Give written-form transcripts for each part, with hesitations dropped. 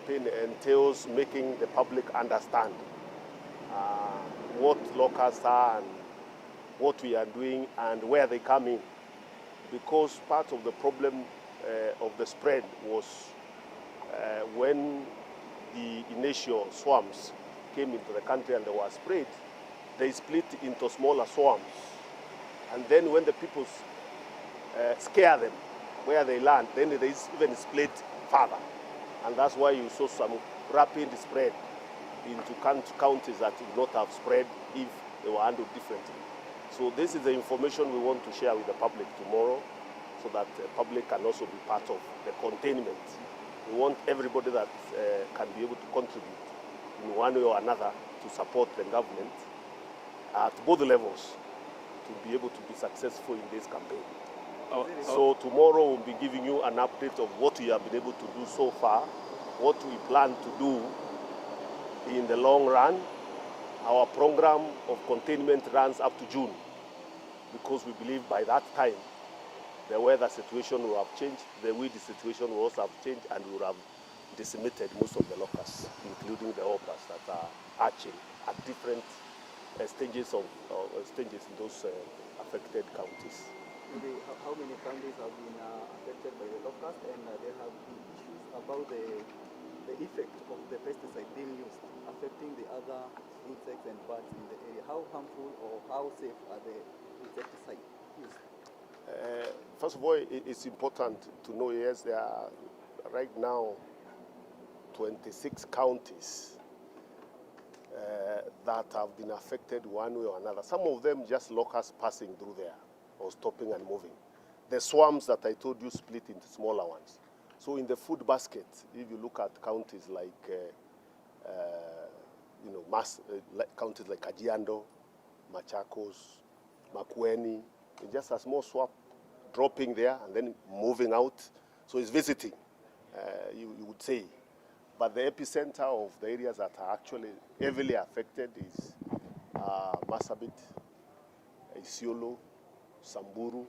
campaign entails making the public understand what locusts are and what we are doing and where they come in. Because part of the problem of the spread was when the initial swarms came into the country and they were sprayed, they split into smaller swarms. And then when the people scare them where they land, then they even split further. And that's why you saw some rapid spread into counties that would not have spread if they were handled differently. So this is the information we want to share with the public tomorrow, so that the public can also be part of the containment. We want everybody that can be able to contribute in one way or another to support the government at both levels to be able to be successful in this campaign. So tomorrow we'll be giving you an update of what we have been able to do so far, what we plan to do in the long run. Our program of containment runs up to June, because we believe by that time the weather situation will have changed, the weed situation will also have changed, and we will have decimated most of the locusts, including the hoppers that are hatching at different stages in those affected counties. How many counties have been affected by the locust, and there have been issues about the effect of the pesticide being used, affecting the other insects and birds in the area? How harmful or how safe are the insecticides used? First of all, it's important to know, yes, there are right now 26 counties that have been affected one way or another. Some of them just locusts passing through there or stopping and moving. The swarms that I told you split into smaller ones. So in the food basket, if you look at counties like, counties like Kajiado, Machakos, Makueni, it's just a small swap dropping there and then moving out. So it's visiting, you would say. But the epicenter of the areas that are actually heavily affected is Marsabit, Isiolo, Samburu,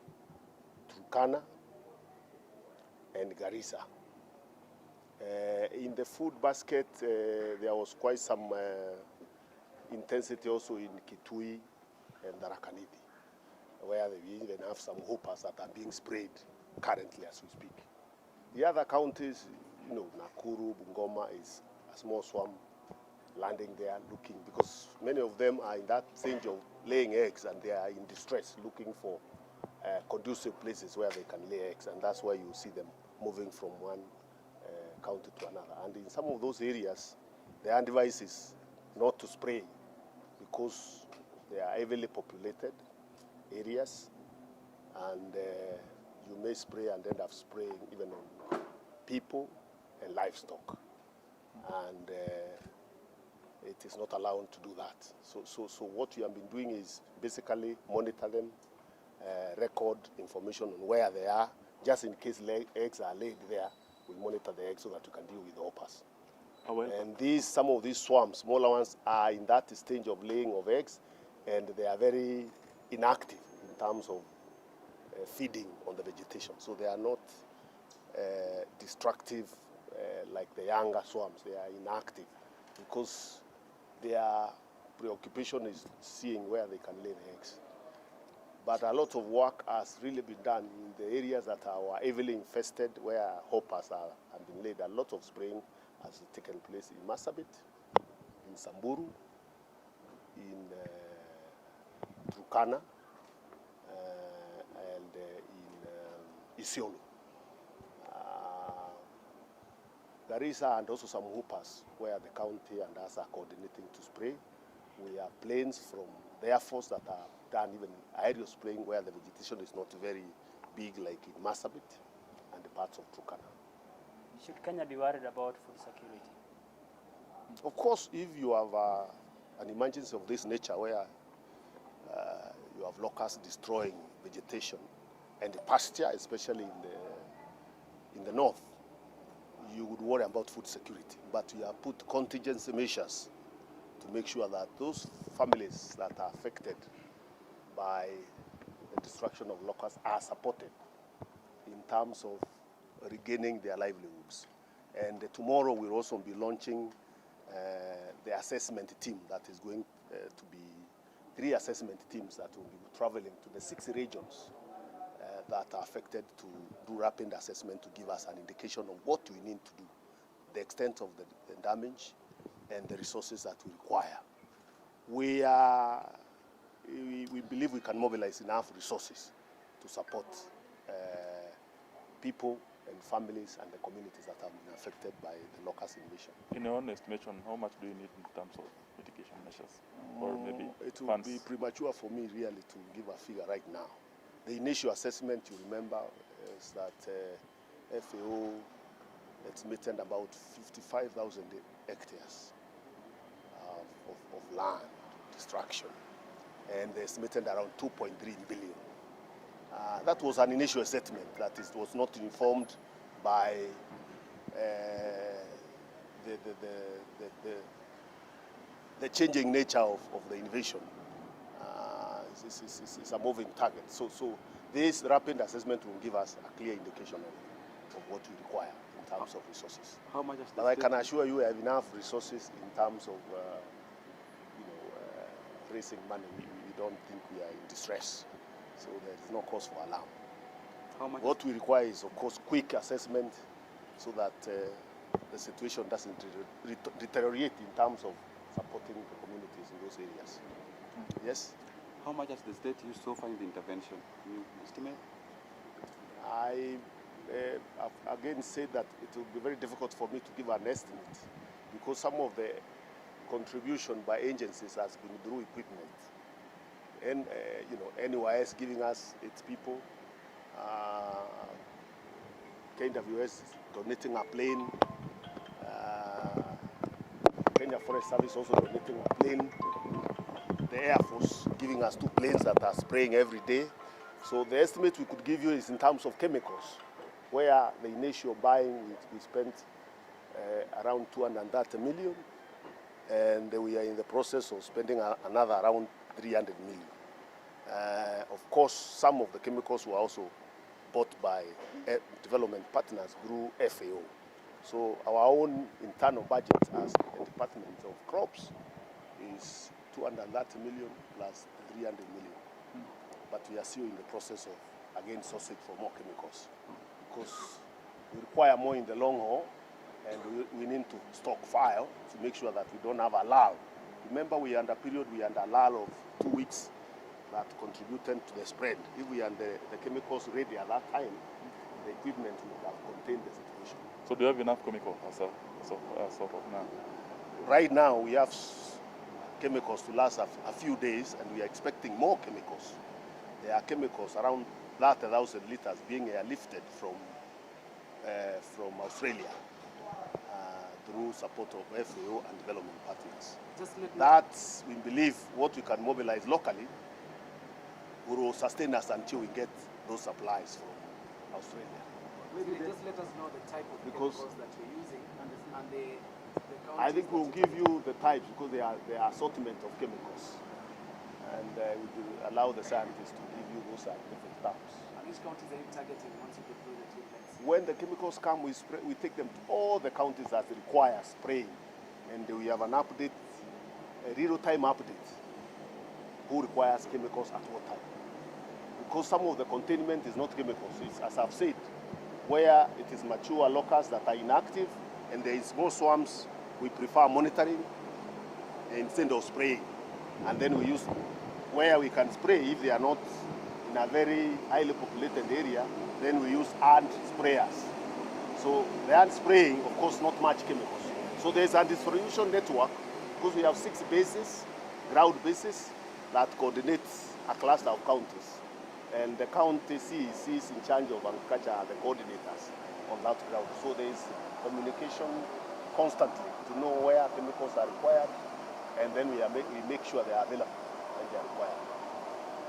Turkana, and Garissa. In the food basket, there was quite some intensity also in Kitui and Tharaka-Nithi, where we even have some hoppers that are being sprayed currently as we speak. The other counties, Nakuru, Bungoma is a small swarm landing there looking, because many of them are in that stage of laying eggs and they are in distress looking for conducive places where they can lay eggs, and that's why you see them moving from one county to another. And in some of those areas, the advice is not to spray because they are heavily populated areas, and you may spray and end up spraying even on people and livestock, and it is not allowed to do that. So what we have been doing is basically monitor them, record information on where they are, just in case eggs are laid there. We monitor the eggs so that we can deal with the hoppers. And some of these swarms, smaller ones, are in that stage of laying of eggs, and they are very inactive in terms of feeding on the vegetation. So they are not destructive like the younger swarms. They are inactive because their preoccupation is seeing where they can lay the eggs. But a lot of work has really been done in the areas that are heavily infested, where hoppers have been laid. A lot of spraying has taken place in Marsabit, in Samburu, in Turkana, and in Isiolo. Garissa, and also some hoppers where the county and us are coordinating to spray. We have planes from the Air Force that are done even aerial spraying where the vegetation is not very big, like in Marsabit and the parts of Turkana. Should Kenya be worried about food security? Of course, if you have an emergency of this nature where you have locusts destroying vegetation and the pasture, especially in the north, you would worry about food security. But you have put contingency measures to make sure that those families that are affected by the destruction of locusts are supported in terms of regaining their livelihoods. And tomorrow we'll also be launching the assessment team that is going to be 3 assessment teams that will be traveling to the 6 regions that are affected to do rapid assessment to give us an indication of what we need to do, the extent of the damage, and the resources that we require. We believe we can mobilize enough resources to support people and families and the communities that have been affected by the locust invasion. In your own estimation, how much do you need in terms of mitigation measures? Or maybe it would funds? be premature for me really to give a figure right now. The initial assessment, you remember, is that FAO estimated about 55,000 hectares of land destruction, and they estimated around 2.3 billion. That was an initial assessment that was not informed by the changing nature of the invasion. It's a moving target. So this rapid assessment will give us a clear indication of what we require in terms of resources. How much is but I can assure you we have enough resources in terms of raising money. We don't think we are in distress. So there is no cause for alarm. What we require is, of course, quick assessment so that the situation doesn't deteriorate in terms of supporting the communities in those areas. Yes? How much has the state used so far in the intervention? Can you estimate? I have again said that it will be very difficult for me to give an estimate because some of the contribution by agencies has been through equipment. And NYS giving us its people, KWS donating a plane, Kenya Forest Service also donating a plane, the Air Force giving us 2 planes that are spraying every day. So the estimate we could give you is in terms of chemicals, where the initial buying we spent around 230 million, and we are in the process of spending another around 300 million. Of course, some of the chemicals were also bought by development partners through FAO. So our own internal budget as a Department of Crops is 230 million plus 300 million. But we are still in the process of, again, sourcing for more chemicals because we require more in the long haul, and we need to stockpile to make sure that we don't have a lull. Remember, we are under a lull of 2 weeks that contributed to the spread. If we had the chemicals ready at that time, the equipment would have contained the situation. So do you have enough chemical as of now? Right now, we have chemicals to last a few days, and we are expecting more chemicals. There are chemicals around 30,000 liters being airlifted from Australia through support of FAO and development partners. That, we believe, what we can mobilize locally will sustain us until we get those supplies from Australia. Maybe just let us know the type of chemicals that you're using and the I think we'll give you the types because they are assortment of chemicals. And we will allow the scientists to give you those different types. And which counties are you targeting once you deploy the treatments? When the chemicals come, we take them to all the counties that require spraying. And we have an update, a real-time update, who requires chemicals at what time. Because some of the containment is not chemicals. It's, as I've said, where it is mature locusts that are inactive and there is more swarms, we prefer monitoring instead of spraying. And then we use where we can spray if they are not in a very highly populated area, then we use hand sprayers. So the hand spraying, of course, not much chemicals. So there's a distribution network because we have 6 bases, ground bases, that coordinates a cluster of counties. And the county CEC is in charge of agriculture, are the coordinators on that ground. So there is communication constantly to know where chemicals are required, and then we make sure they are available when they are required.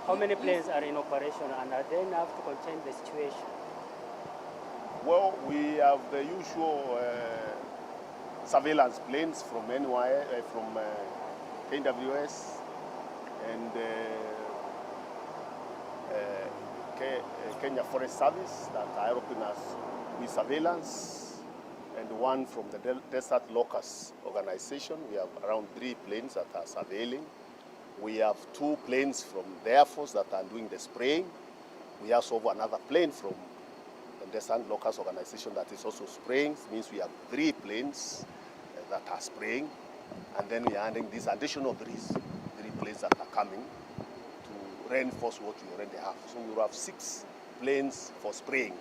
How many planes are in operation, and are they enough to contain the situation? Well, we have the usual surveillance planes from KWS and Kenya Forest Service that are helping us with surveillance, and one from the Desert Locusts organization. We have around 3 planes that are surveilling. We have 2 planes from the Air Force that are doing the spraying. We also have another plane from the Desert Locust organization that is also spraying. It means we have 3 planes that are spraying. And then we are adding these additional 3 planes that are coming to reinforce what we already have. So we will have 6 planes for spraying.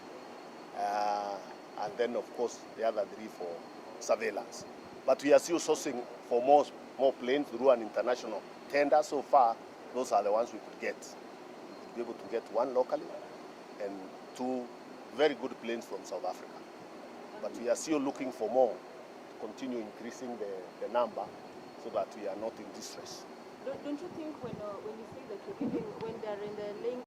And then, of course, the other 3 for surveillance. But we are still sourcing for more planes through an international tender. So far, those are the ones we could get. We could be able to get 1 locally and 2 very good planes from South Africa. But we are still looking for more to continue increasing the number so that we are not in distress. Don't you think when you say that you're giving, when they're in the lane